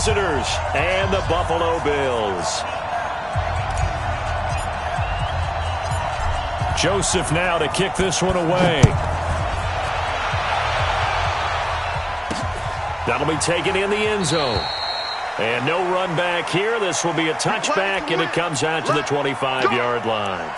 visitors and the Buffalo Bills. Joseph now to kick this one away. That'll be taken in the end zone. And no run back here. This will be a touchback, and it comes out to the 25-yard line.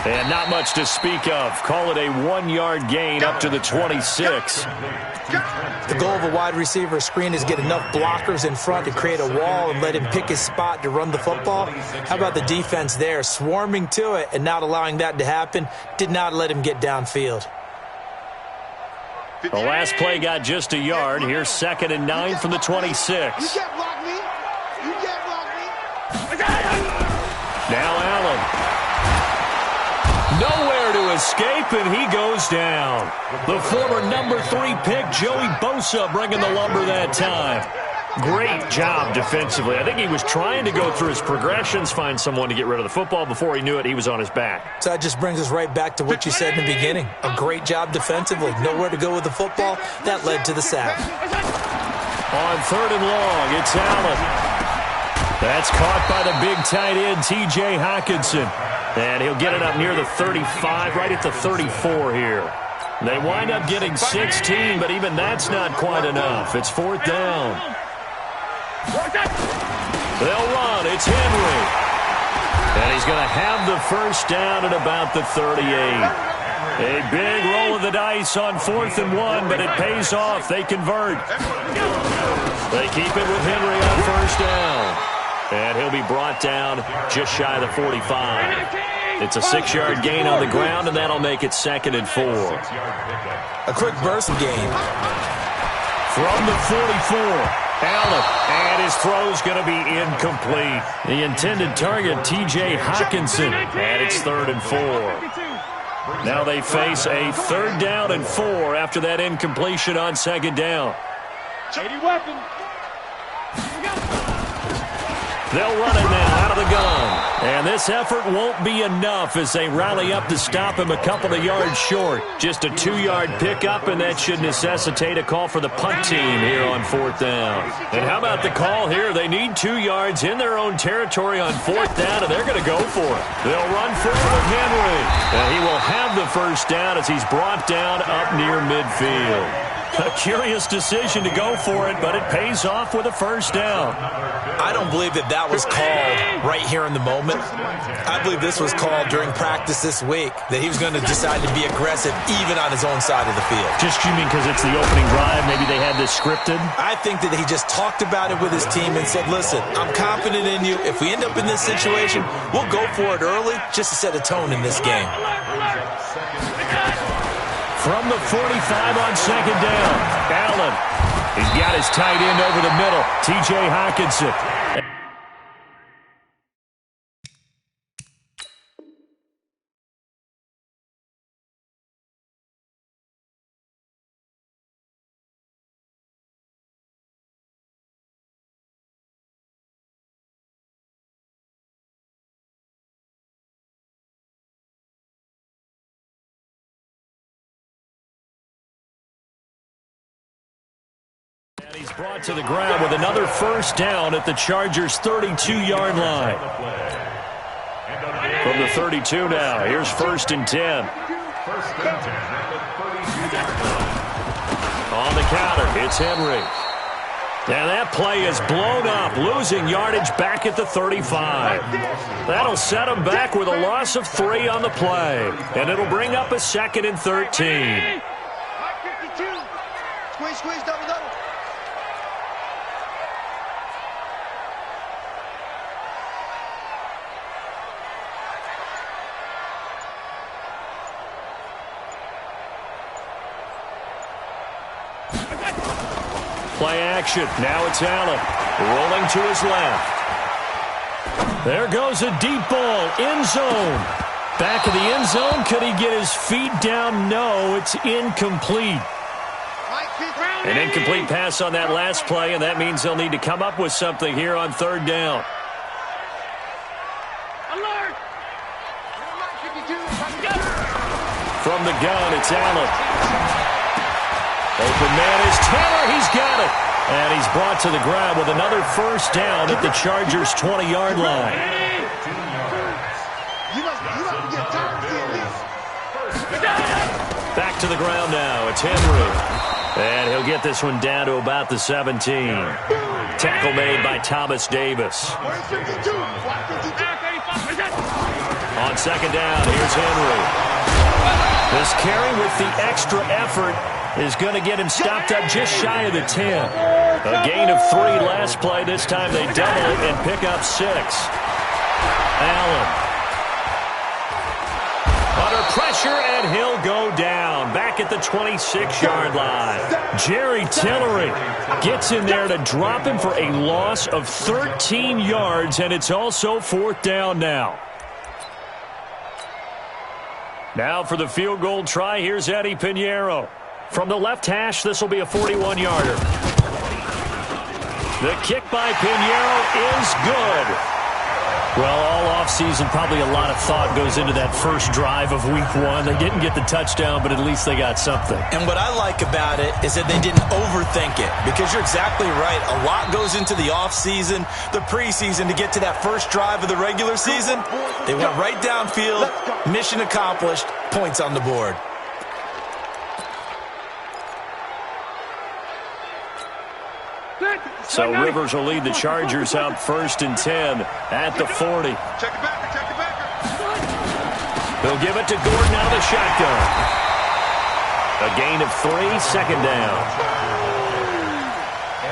And not much to speak of. Call it a 1-yard gain up to the 26. The goal of a wide receiver screen is get enough blockers in front to create a wall and let him pick his spot to run the football. How about the defense there, swarming to it and not allowing that to happen? Did not let him get downfield. The last play got just a yard. Here's 2nd and 9 from the 26. You can't block me. You can't block me. Now Allen. Nowhere to escape, and he goes down. The former number 3 pick, Joey Bosa, bringing the lumber that time. Great job defensively. I think he was trying to go through his progressions, find someone to get rid of the football. Before he knew it, he was on his back. So that just brings us right back to what you said in the beginning. A great job defensively. Nowhere to go with the football. That led to the sack. On 3rd and long, it's Allen. That's caught by the big tight end, T.J. Hockenson. And he'll get it up near the 35, right at the 34 here. They wind up getting 16, but even that's not quite enough. It's 4th down. They'll run. It's Henry. And he's going to have the first down at about the 38. A big roll of the dice on 4th and 1, but it pays off. They convert. They keep it with Henry on 1st down. And he'll be brought down just shy of the 45. It's a 6-yard gain on the ground, and that'll make it 2nd and 4. A quick burst game. From the 44, Allen, and his throw's going to be incomplete. The intended target, T.J. Hockenson, and it's 3rd and 4. Now they face a 3rd down and 4 after that incompletion on 2nd down. They'll run it now out of the gun. And this effort won't be enough as they rally up to stop him a couple of yards short. Just a 2-yard pickup, and that should necessitate a call for the punt team here on 4th down. And how about the call here? They need 2 yards in their own territory on 4th down, and they're going to go for it. They'll run for it with Henry. And he will have the first down as he's brought down up near midfield. A curious decision to go for it, but it pays off with a first down. I don't believe that that was called right here in the moment. I believe this was called during practice this week, that he was going to decide to be aggressive even on his own side of the field. Just you mean because it's the opening drive, maybe they had this scripted? I think that he just talked about it with his team and said, listen, I'm confident in you. If we end up in this situation, we'll go for it early just to set a tone in this game. From the 45 on 2nd down, Allen. He's got his tight end over the middle, T.J. Hockenson. And he's brought to the ground with another first down at the Chargers' 32-yard line. From the 32 now, here's 1st and 10. On the counter, it's Henry. And that play is blown up, losing yardage back at the 35. That'll set him back with a loss of 3 on the play. And it'll bring up a 2nd and 13. Squeeze, double, double. Play action. Now it's Allen. Rolling to his left. There goes a deep ball. End zone. Back of the end zone. Could he get his feet down? No, it's incomplete. An incomplete pass on that last play, and that means they'll need to come up with something here on third down. Alert! From the gun, it's Allen. Open man is Taylor. He's got it. And he's brought to the ground with another first down at the Chargers' 20-yard line. Back to the ground now. It's Henry. And he'll get this one down to about the 17. Tackle made by Thomas Davis. On second down, here's Henry. This carry with the extra effort is going to get him stopped up just shy of the 10. A gain of 3 last play. This time they double it and pick up 6. Allen. Under pressure, and he'll go down. Back at the 26-yard line. Jerry Tillery gets in there to drop him for a loss of 13 yards, and it's also fourth down now. Now for the field goal try, here's Eddie Pinheiro. From the left hash, this will be a 41-yarder. The kick by Pinheiro is good. Well, all offseason, probably a lot of thought goes into that first drive of week 1. They didn't get the touchdown, but at least they got something. And what I like about it is that they didn't overthink it, because you're exactly right. A lot goes into the offseason, the preseason, to get to that first drive of the regular season. They went right downfield, mission accomplished, points on the board. So Rivers will lead the Chargers out first and 10 at the 40. Check it back. They'll give it to Gordon out of the shotgun. A gain of 3, second down.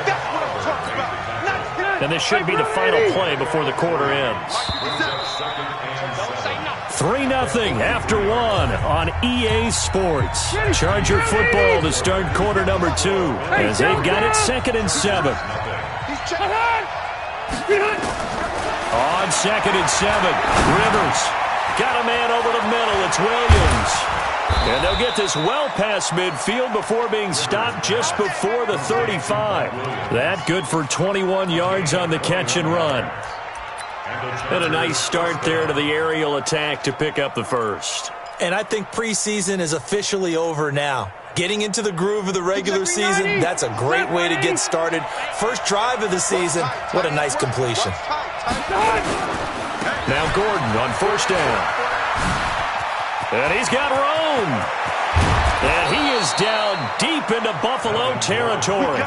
That's what I'm talking about. And this should be the final play before the quarter ends. 3-0 after 1 on EA Sports. Charger football to start quarter number 2 as they've got it 2nd and 7. On 2nd and 7, Rivers got a man over the middle. It's Williams. And they'll get this well past midfield before being stopped just before the 35. That good for 21 yards on the catch and run. And a nice start there to the aerial attack to pick up the first. And I think preseason is officially over now. Getting into the groove of the regular season, that's a great way to get started. First drive of the season, what a nice completion. Now Gordon on first down. And he's got Rome. And he is down deep into Buffalo territory.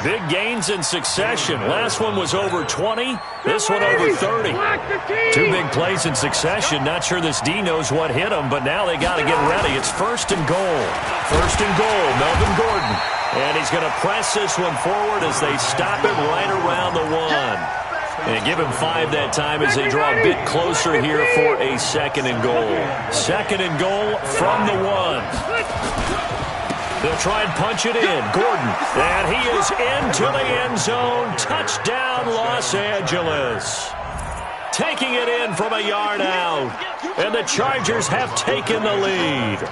Big gains in succession. Last one was over 20. This one over 30. 2 big plays in succession. Not sure this D knows what hit him, but now they got to get ready. It's first and goal. First and goal, Melvin Gordon. And he's going to press this one forward as they stop it right around the 1. And give him 5 that time as they draw a bit closer here for a 2nd and goal. 2nd and goal from the 1. They'll try and punch it in. Gordon, and he is into the end zone. Touchdown, Los Angeles. Taking it in from a yard out. And the Chargers have taken the lead.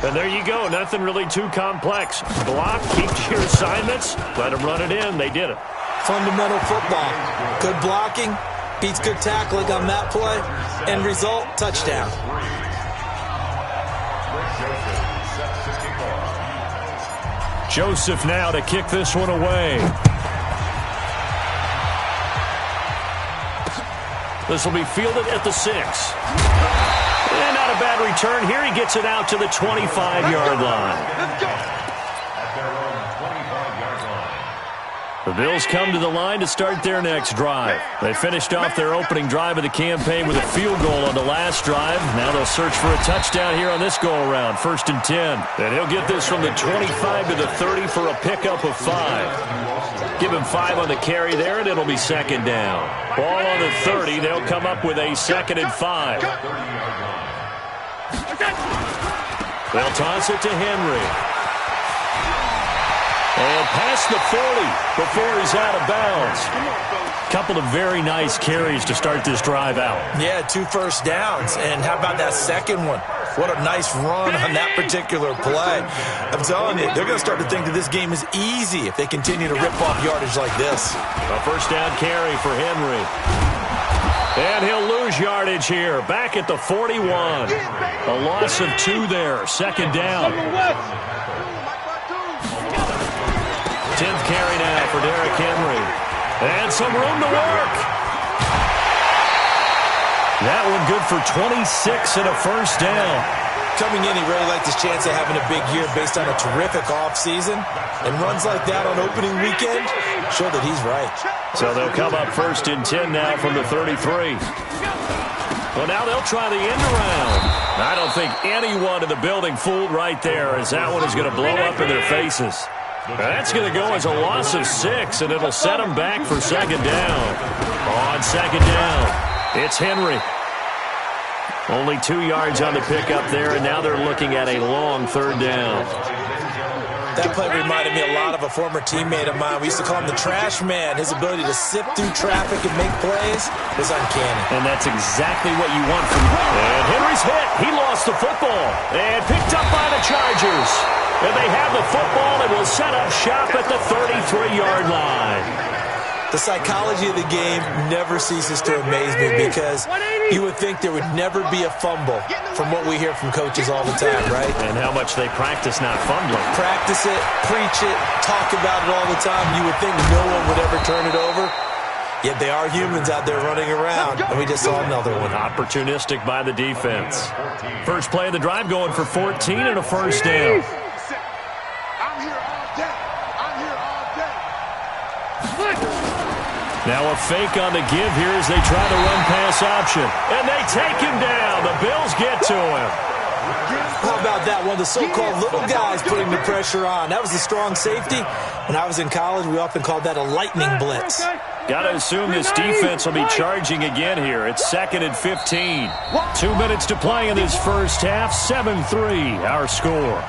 And there you go. Nothing really too complex. Block, keep to your assignments. Let them run it in. They did it. Fundamental football. Good blocking, beats good tackling on that play. End result, touchdown. Joseph now to kick this one away. This will be fielded at the 6. And not a bad return here. He gets it out to the 25-yard line. The Bills come to the line to start their next drive. They finished off their opening drive of the campaign with a field goal on the last drive. Now they'll search for a touchdown here on this go-around, 1st and 10. And he'll get this from the 25 to the 30 for a pickup of 5. Give him 5 on the carry there, and it'll be 2nd down. Ball on the 30. They'll come up with a 2nd and 5. They'll toss it to Henry. And past the 40 before he's out of bounds. Couple of very nice carries to start this drive out. Yeah, 2 first downs. And how about that second one? What a nice run on that particular play. I'm telling you, they're going to start to think that this game is easy if they continue to rip off yardage like this. A first down carry for Henry. And he'll lose yardage here. Back at the 41. A loss of 2 there. Second down. 10th carry now for Derrick Henry. And some room to work. That one good for 26 and a first down. Coming in, he really liked his chance of having a big year based on a terrific offseason. And runs like that on opening weekend show that he's right. So they'll come up first and 10 now from the 33. Well, now they'll try the end around. I don't think anyone in the building fooled right there, as that one is going to blow up in their faces. That's going to go as a loss of 6, and it'll set them back for second down. On second down, it's Henry. Only 2 yards on the pickup there, and now they're looking at a long third down. That play reminded me a lot of a former teammate of mine. We used to call him the trash man. His ability to sift through traffic and make plays was uncanny. And that's exactly what you want from him. And Henry's hit. He lost the football. And picked up by the Chargers. And they have the football and will set up shop at the 33-yard line. The psychology of the game never ceases to amaze me because you would think there would never be a fumble from what we hear from coaches all the time, right? And how much they practice not fumbling. Practice it, preach it, talk about it all the time. You would think no one would ever turn it over. Yet they are humans out there running around, and we just saw another one. Opportunistic by the defense. First play of the drive going for 14 and a first down. Now a fake on the give here as they try the run-pass option. And they take him down. The Bills get to him. How about that? One of the so-called little guys putting the pressure on. That was a strong safety. When I was in college, we often called that a lightning blitz. Got to assume this defense will be charging again here. It's 2nd and 15. 2 minutes to play in this first half. 7-3, our score.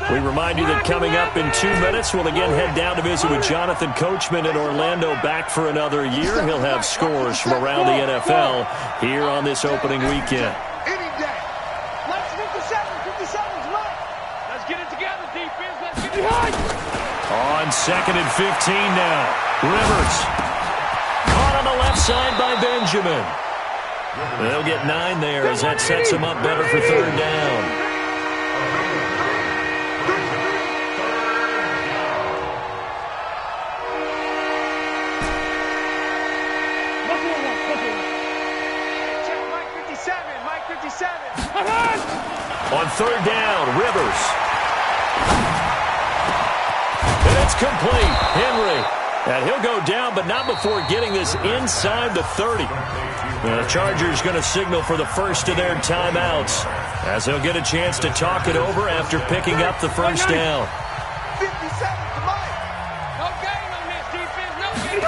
We remind you that coming up in 2 minutes, we'll again head down to visit with Jonathan Coachman in Orlando, back for another year. He'll have scores from around the NFL here on this opening weekend. Any day. Let's 57's right. Let's get it together, defense. Let's get it right. On 2nd and 15 now. Rivers. Caught on the left side by Benjamin. They'll get 9 there as that sets him up better for third down. On third down, Rivers. And it's complete. Henry. And he'll go down, but not before getting this inside the 30. The Chargers going to signal for the first of their timeouts as they'll get a chance to talk it over after picking up the first down. 57 to Mike. No gain on this defense. No gain.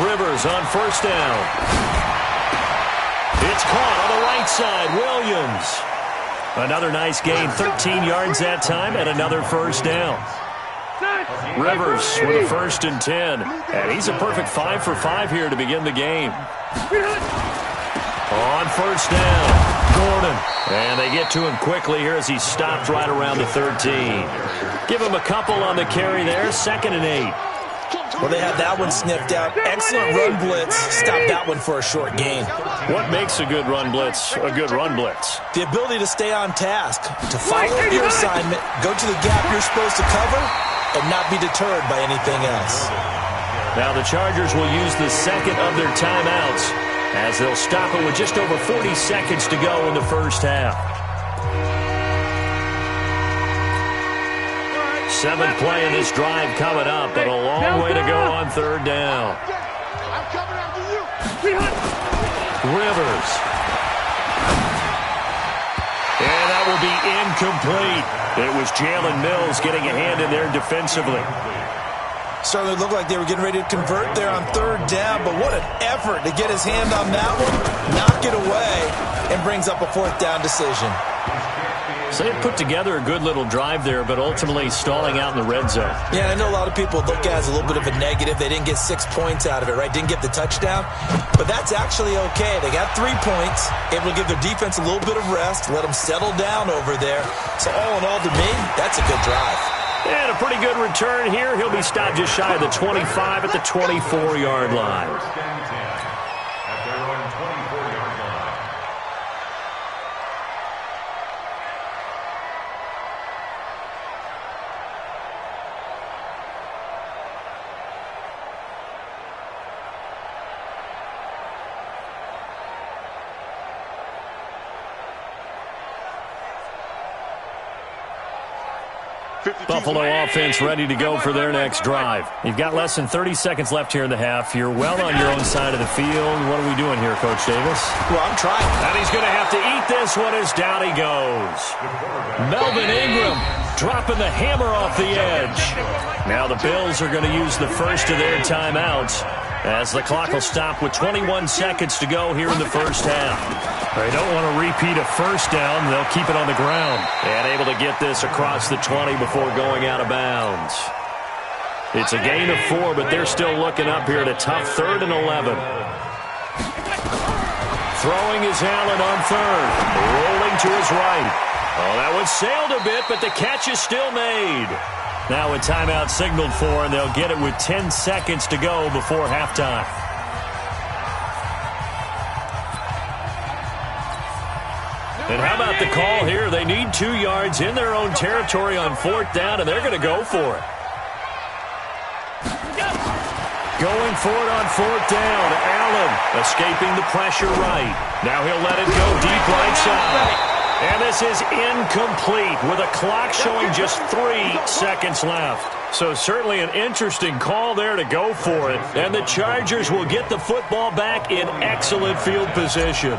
Rivers on first down. It's caught on the right side. Williams. Another nice gain, 13 yards that time, and another first down. Rivers with a 1st and 10. And he's a perfect 5 for 5 here to begin the game. On first down, Gordon. And they get to him quickly here as he stopped right around the 13. Give him a couple on the carry there, 2nd and 8. Well, they had that one sniffed out. Excellent run blitz. Stopped that one for a short gain. What makes a good run blitz a good run blitz? The ability to stay on task, to follow your assignment, go to the gap you're supposed to cover, and not be deterred by anything else. Now the Chargers will use the second of their timeouts as they'll stop it with just over 40 seconds to go in the first half. 7th play of this drive coming up, but a long way to go on third down. I'm coming after you. Rivers. And that will be incomplete. It was Jalen Mills getting a hand in there defensively. Certainly looked like they were getting ready to convert there on third down, but what an effort to get his hand on that one, knock it away, and brings up a fourth down decision. So they put together a good little drive there, but ultimately stalling out in the red zone. Yeah, I know a lot of people look at it as a little bit of a negative. They didn't get 6 points out of it, right? Didn't get the touchdown. But that's actually okay. They got 3 points, able to give their defense a little bit of rest, let them settle down over there. So all in all, to me, that's a good drive. And a pretty good return here. He'll be stopped just shy of the 25 at the 24-yard line. Buffalo offense ready to go for their next drive. You've got less than 30 seconds left here in the half. You're well on your own side of the field. What are we doing here, Coach Davis? Well, I'm trying. And he's going to have to eat this one as down he goes. Melvin Ingram dropping the hammer off the edge. Now the Bills are going to use the first of their timeouts as the clock will stop with 21 seconds to go here in the first half. They don't want to repeat a first down. They'll keep it on the ground. And able to get this across the 20 before going out of bounds. It's a gain of 4, but they're still looking up here at a tough 3rd and 11. Throwing is Allen on third. Rolling to his right. Oh, that one sailed a bit, but the catch is still made. Now a timeout signaled for, and they'll get it with 10 seconds to go before halftime. And how about the call here? They need 2 yards in their own territory on 4th down, and they're going to go for it. Going for it on 4th down. Allen escaping the pressure right. Now he'll let it go deep right side. And this is incomplete with a clock showing just 3 seconds left. So certainly an interesting call there to go for it. And the Chargers will get the football back in excellent field position.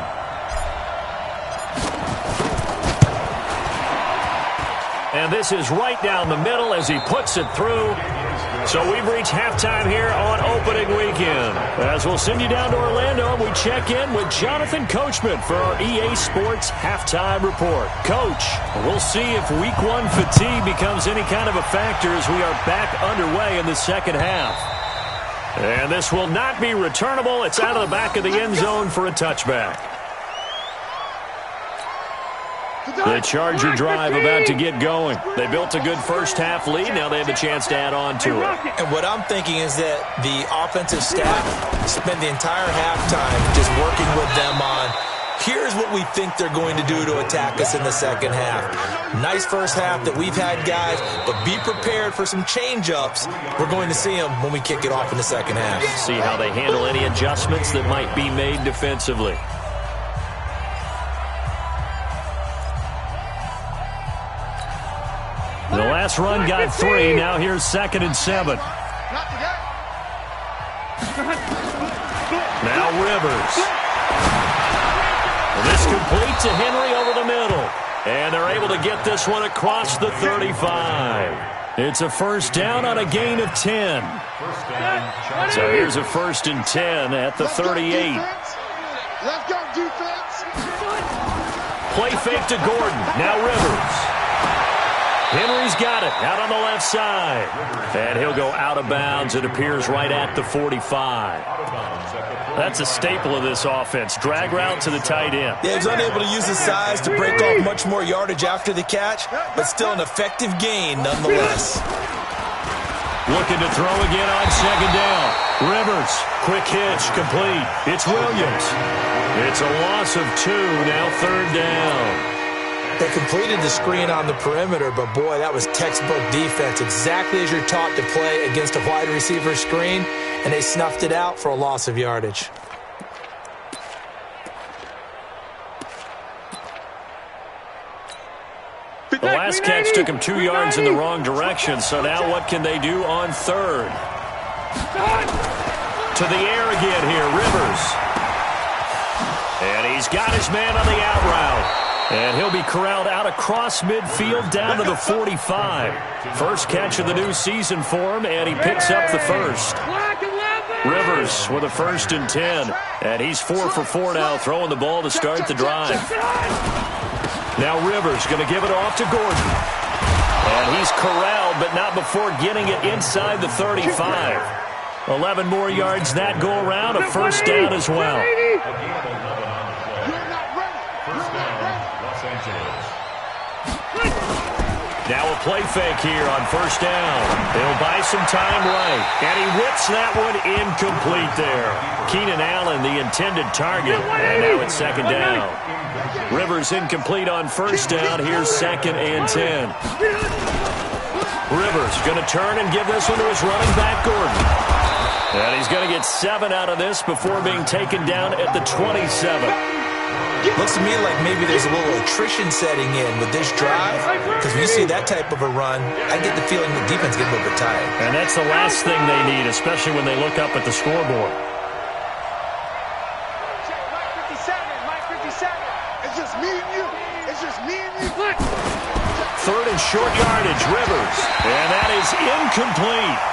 And this is right down the middle as he puts it through. So we've reached halftime here on opening weekend. As we'll send you down to Orlando, and we check in with Jonathan Coachman for our EA Sports Halftime Report. Coach, we'll see if Week 1 fatigue becomes any kind of a factor as we are back underway in the second half. And this will not be returnable. It's out of the back of the end zone for a touchback. The Charger drive about to get going. They built a good first-half lead. Now they have a chance to add on to it. And what I'm thinking is that the offensive staff spent the entire halftime just working with them on, here's what we think they're going to do to attack us in the second half. Nice first half that we've had, guys, but be prepared for some change-ups. We're going to see them when we kick it off in the second half. See how they handle any adjustments that might be made defensively. The last run got 3. Now here's 2nd and 7. Now Rivers. And this complete to Henry over the middle. And they're able to get this one across the 35. It's a first down on a gain of 10. So here's a 1st and 10 at the 38. Let's go, defense. Play fake to Gordon. Now Rivers. Henry's got it out on the left side. And he'll go out of bounds. It appears right at the 45. That's a staple of this offense. Drag route to the tight end. Yeah, he's unable to use his size to break off much more yardage after the catch, but still an effective gain nonetheless. Looking to throw again on 2nd down. Rivers, quick hitch, complete. It's Williams. It's a loss of 2, now 3rd down. They completed the screen on the perimeter, but boy, that was textbook defense. Exactly as you're taught to play against a wide receiver screen, and they snuffed it out for a loss of yardage. The last catch took him 2 yards in the wrong direction, so now what can they do on 3rd? To the air again here, Rivers. And he's got his man on the out route. And he'll be corralled out across midfield down to the 45. First catch of the new season for him, and he picks up the first. Rivers with a 1st and 10. And he's 4 for 4 now, throwing the ball to start the drive. Now Rivers going to give it off to Gordon. And he's corralled, but not before getting it inside the 35. 11 more yards that go around, a 1st down as well. Now a play fake here on 1st down. He'll buy some time right. And he whips that one incomplete there. Keenan Allen, the intended target. And now it's 2nd down. Rivers incomplete on 1st down. Here's 2nd and 10. Rivers going to turn and give this one to his running back, Gordon. And he's going to get 7 out of this before being taken down at the 27. Looks to me like maybe there's a little attrition setting in with this drive, because when you see that type of a run, I get the feeling the defense gets a little bit tired. And that's the last thing they need, especially when they look up at the scoreboard. Mike 57. It's just me and you. It's just me and you. 3rd and short yardage, Rivers. And that is incomplete.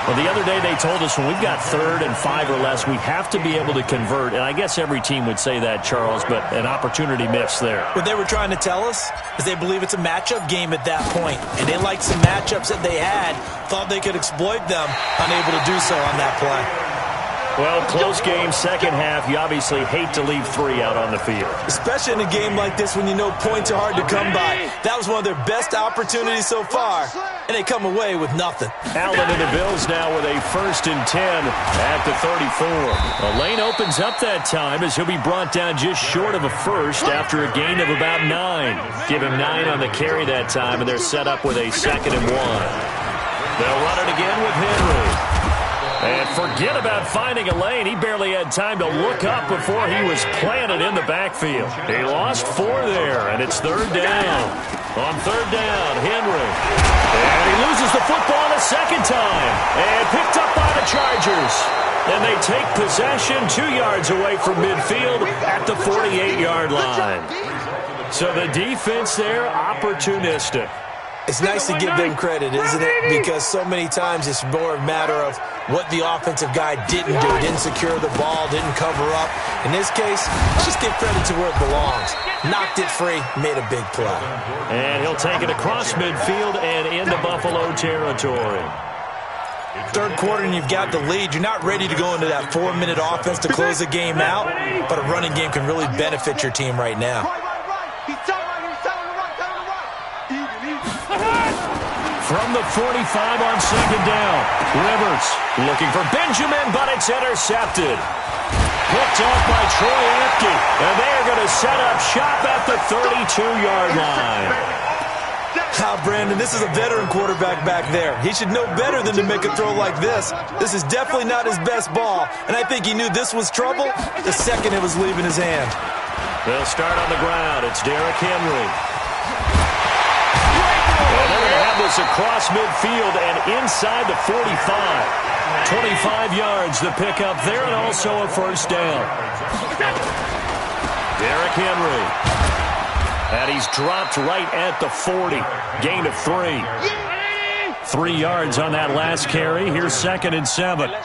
Well, the other day they told us when we've got 3rd and 5 or less, we have to be able to convert. And I guess every team would say that, Charles, but an opportunity missed there. What they were trying to tell us is they believe it's a matchup game at that point. And they liked some matchups that they had, thought they could exploit them, unable to do so on that play. Well, close game, second half. You obviously hate to leave 3 out on the field. Especially in a game like this when you know points are hard to come by. That was one of their best opportunities so far, and they come away with nothing. Allen and the Bills now with a 1st and 10 at the 34. A lane opens up that time as he'll be brought down just short of a 1st after a gain of about 9. Give him 9 on the carry that time, and they're set up with a 2nd and 1. They'll run it again with Henry. And forget about finding a lane. He barely had time to look up before he was planted in the backfield. He lost 4 there, and it's 3rd down. On 3rd down, Henry. And he loses the football a 2nd time. And picked up by the Chargers. And they take possession 2 yards away from midfield at the 48-yard line. So the defense there, opportunistic. It's nice to give them credit, isn't it? Because so many times it's more a matter of what the offensive guy didn't do. Didn't secure the ball, didn't cover up. In this case, let's just give credit to where it belongs. Knocked it free, made a big play. And he'll take it across midfield and into Buffalo territory. 3rd quarter and you've got the lead. You're not ready to go into that 4-minute offense to close the game out, but a running game can really benefit your team right now. From the 45 on 2nd down. Rivers looking for Benjamin, but it's intercepted. Picked off by Troy Apke. And they're going to set up shop at the 32-yard line. Brandon, this is a veteran quarterback back there. He should know better than to make a throw like this. This is definitely not his best ball. And I think he knew this was trouble the second it was leaving his hand. They'll start on the ground. It's Derrick Henry. And they're going to have this across midfield and inside the 45. 25 yards to pick up there and also a 1st down. Derrick Henry. And he's dropped right at the 40. Gain of 3. 3 yards on that last carry. Here's 2nd and 7. No,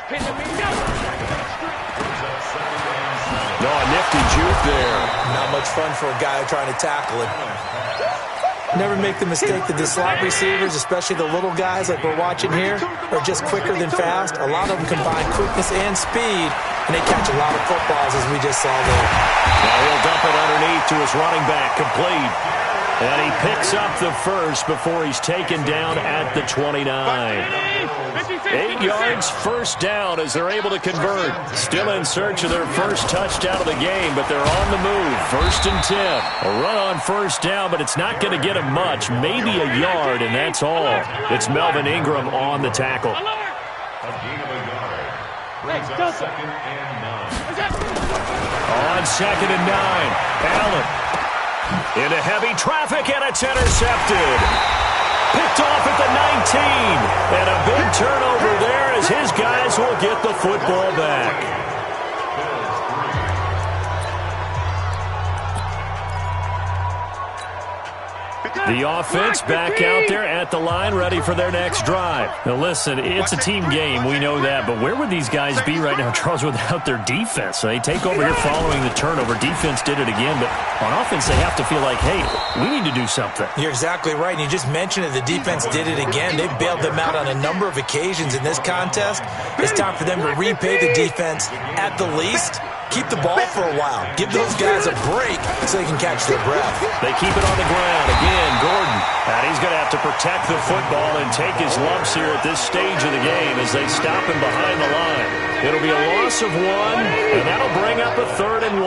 a nifty juke there. Not much fun for a guy trying to tackle it. Never make the mistake that the slot receivers, especially the little guys like we're watching here, are just quicker than fast. A lot of them combine quickness and speed, and they catch a lot of footballs, as we just saw there. Now he'll dump it underneath to his running back, complete. And he picks up the 1st before he's taken down at the 29. 8 yards, 1st down as they're able to convert. Still in search of their 1st touchdown of the game, but they're on the move. 1st and 10. A run on 1st down, but it's not going to get him much. Maybe a yard, and that's all. It's Melvin Ingram on the tackle. A gain of a yard. Brings up 2nd and 9. On 2nd and 9. Allen. Into heavy traffic, and it's intercepted. Picked off at the 19. And a big turnover there as his guys will get the football back. The offense back out there at the line, ready for their next drive. Now, listen, it's a team game. We know that. But where would these guys be right now, Charles, without their defense? They take over here following the turnover. Defense did it again. But on offense, they have to feel like, hey, we need to do something. You're exactly right. And you just mentioned it. The defense did it again. They bailed them out on a number of occasions in this contest. It's time for them to repay the defense at the least. Keep the ball for a while. Give those guys a break so they can catch their breath. They keep it on the ground. Again, Gordon. And he's going to have to protect the football and take his lumps here at this stage of the game as they stop him behind the line. It'll be a loss of 1, and that'll bring up a 3rd and 1.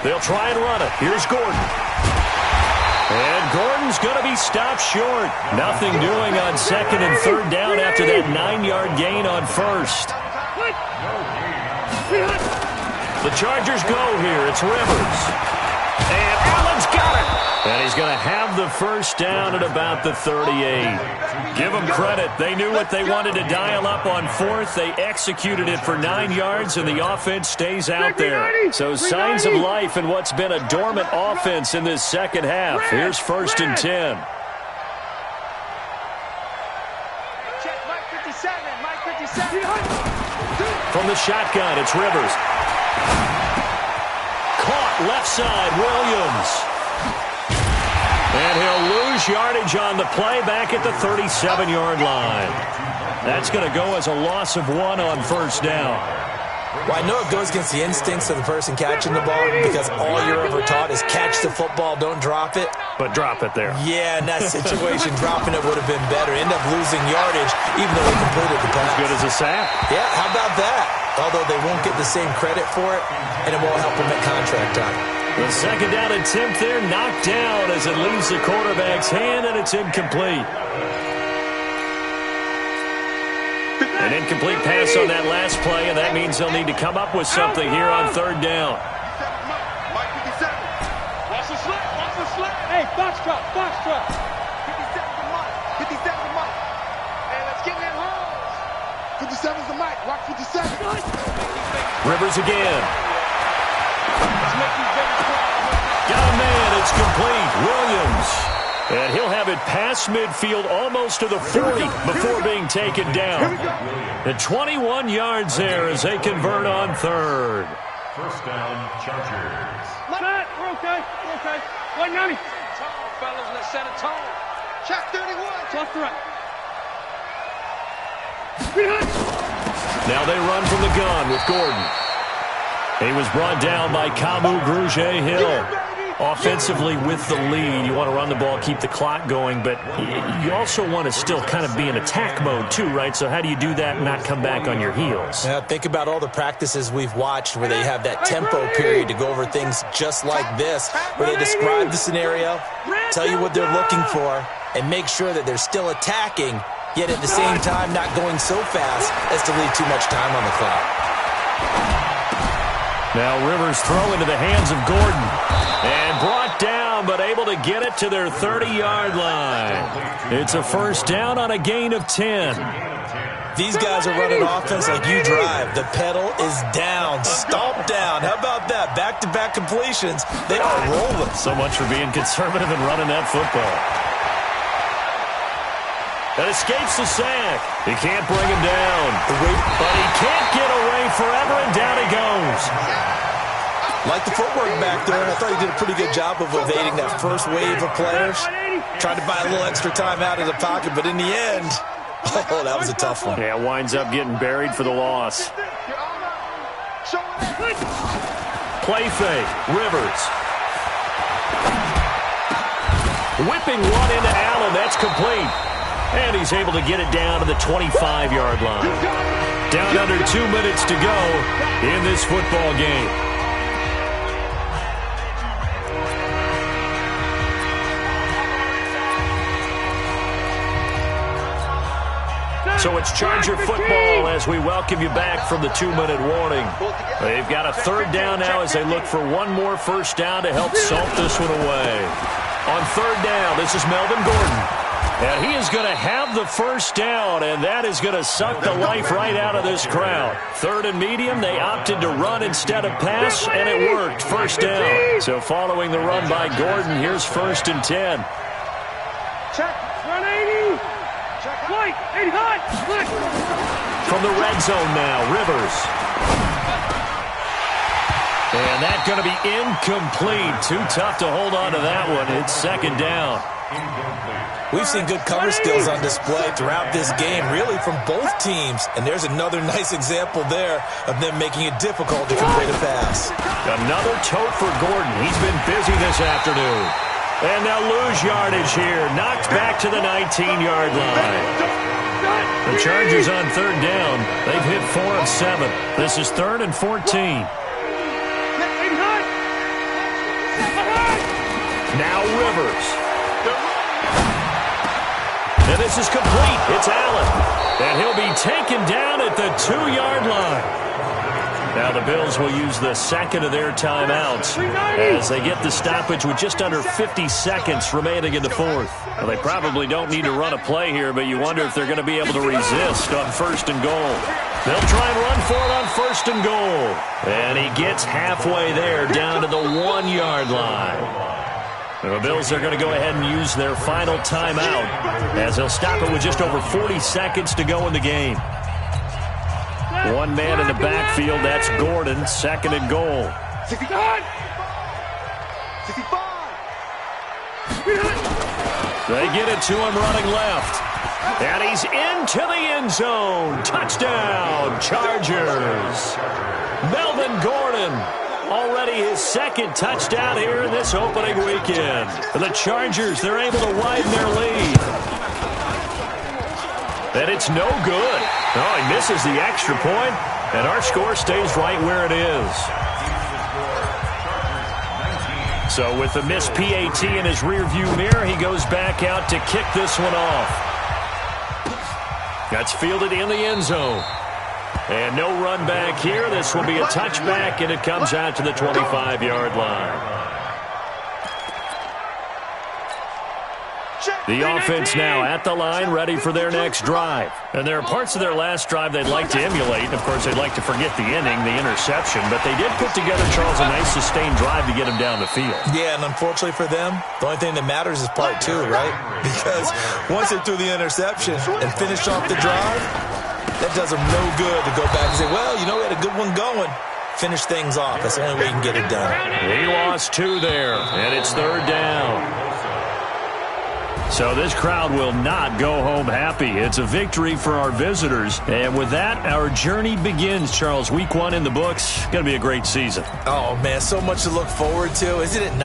They'll try and run it. Here's Gordon. And Gordon's going to be stopped short. Nothing doing on 2nd and 3rd down after that 9-yard gain on 1st. The Chargers go here. It's Rivers. And Allen's got it. And he's going to have the first down at about the 38. Give them credit. They knew what they wanted to dial up on 4th. They executed it for 9 yards, and the offense stays out there. So signs of life in what's been a dormant offense in this second half. Here's 1st and 10. From the shotgun, it's Rivers. Caught left side, Williams. And he'll lose yardage on the play back at the 37-yard line. That's going to go as a loss of 1 on 1st down. Well, I know it goes against the instincts of the person catching the ball because all you're ever taught is catch the football, don't drop it. But drop it there. Yeah, in that situation, dropping it would have been better. End up losing yardage even though they completed the pass. As good as a sack. Yeah, how about that? Although they won't get the same credit for it, and it won't help them at contract time. The 2nd down attempt there knocked down as it leaves the quarterback's hand, and it's incomplete. An incomplete pass on that last play, and that means they'll need to come up with something here on 3rd down. Watch the slip, watch the slip. Hey, box drop, box drop. 57 to Mike, 57 to Mike. Hey, let's get in that hole. 57's the Mike, watch 57. Rivers again. Got a man, it's complete. Williams. And he'll have it past midfield almost to the 40 before being taken down. And 21 yards there as they convert on 3rd. 1st down, Chargers. We're okay, we're okay. 190. Fellas, let's set a tone. Check 31. Left to right. Now they run from the gun with Gordon. He was brought down by Kamu Grugier-Hill. Offensively with the lead, you want to run the ball, keep the clock going, but you also want to still kind of be in attack mode too, right? So how do you do that and not come back on your heels? Yeah, think about all the practices we've watched where they have that tempo period to go over things just like this, where they describe the scenario, tell you what they're looking for, and make sure that they're still attacking, yet at the same time not going so fast as to leave too much time on the clock. Now Rivers throw into the hands of Gordon. And brought down, but able to get it to their 30-yard line. It's a 1st down on a gain of 10. These guys are running offense like you drive. The pedal is down, stomp down. How about that? Back-to-back completions. They are rolling. So much for being conservative and running that football. That escapes the sack. He can't bring him down. But he can't get away forever, and down he goes. Like the footwork back there, I thought he did a pretty good job of evading that first wave of players. Tried to buy a little extra time out of the pocket, but in the end, oh, that was a tough one. Yeah, winds up getting buried for the loss. Play fake, Rivers. Whipping one into Allen, that's complete. And he's able to get it down to the 25-yard line. Down under 2 minutes to go in this football game. So it's Charger football as we welcome you back from the 2-minute warning. They've got a 3rd down now as they look for one more 1st down to help salt this one away. On 3rd down, this is Melvin Gordon. And he is going to have the first down, and that is going to suck the life right out of this crowd. Third and medium, they opted to run instead of pass, and it worked. First down. So following the run by Gordon, here's 1st and 10. Check. Run 80. Check. Flight. 80 high. Flight. From the red zone now, Rivers. And that's going to be incomplete. Too tough to hold on to that one. It's 2nd down. We've seen good cover skills on display throughout this game, really from both teams. And there's another nice example there of them making it difficult to complete a pass. Another tote for Gordon. He's been busy this afternoon. And they'll lose yardage here. Knocked back to the 19-yard line. The Chargers on 3rd down. They've hit 4 of 7. This is 3rd and 14. Now Rivers. And this is complete. It's Allen. And he'll be taken down at the 2-yard line. Now the Bills will use the second of their timeouts as they get the stoppage with just under 50 seconds remaining in the 4th. Well, they probably don't need to run a play here, but you wonder if they're going to be able to resist on 1st and goal. They'll try and run for it on 1st and goal. And he gets halfway there down to the 1-yard line. The Bills are going to go ahead and use their final timeout as they'll stop it with just over 40 seconds to go in the game. One man in the backfield, that's Gordon, 2nd and goal. 65. 65. They get it to him running left. And he's into the end zone. Touchdown, Chargers. Melvin Gordon. Already his 2nd touchdown here in this opening weekend. For the Chargers, they're able to widen their lead. And it's no good. Oh, he misses the extra point, and our score stays right where it is. So with the missed PAT in his rearview mirror, he goes back out to kick this one off. That's fielded in the end zone. And no run back here. This will be a touchback, and it comes out to the 25-yard line. The offense now at the line, ready for their next drive. And there are parts of their last drive they'd like to emulate. Of course, they'd like to forget the inning, the interception. But they did put together, Charles, a nice sustained drive to get him down the field. Yeah, and unfortunately for them, the only thing that matters is part 2, right? Because once they threw the interception and finished off the drive, that does them no good to go back and say, well, you know, we had a good one going. Finish things off. That's the only way you can get it done. He lost 2 there, and it's 3rd down. So this crowd will not go home happy. It's a victory for our visitors. And with that, our journey begins, Charles. Week 1 in the books. Going to be a great season. Oh, man, so much to look forward to. Isn't it nice?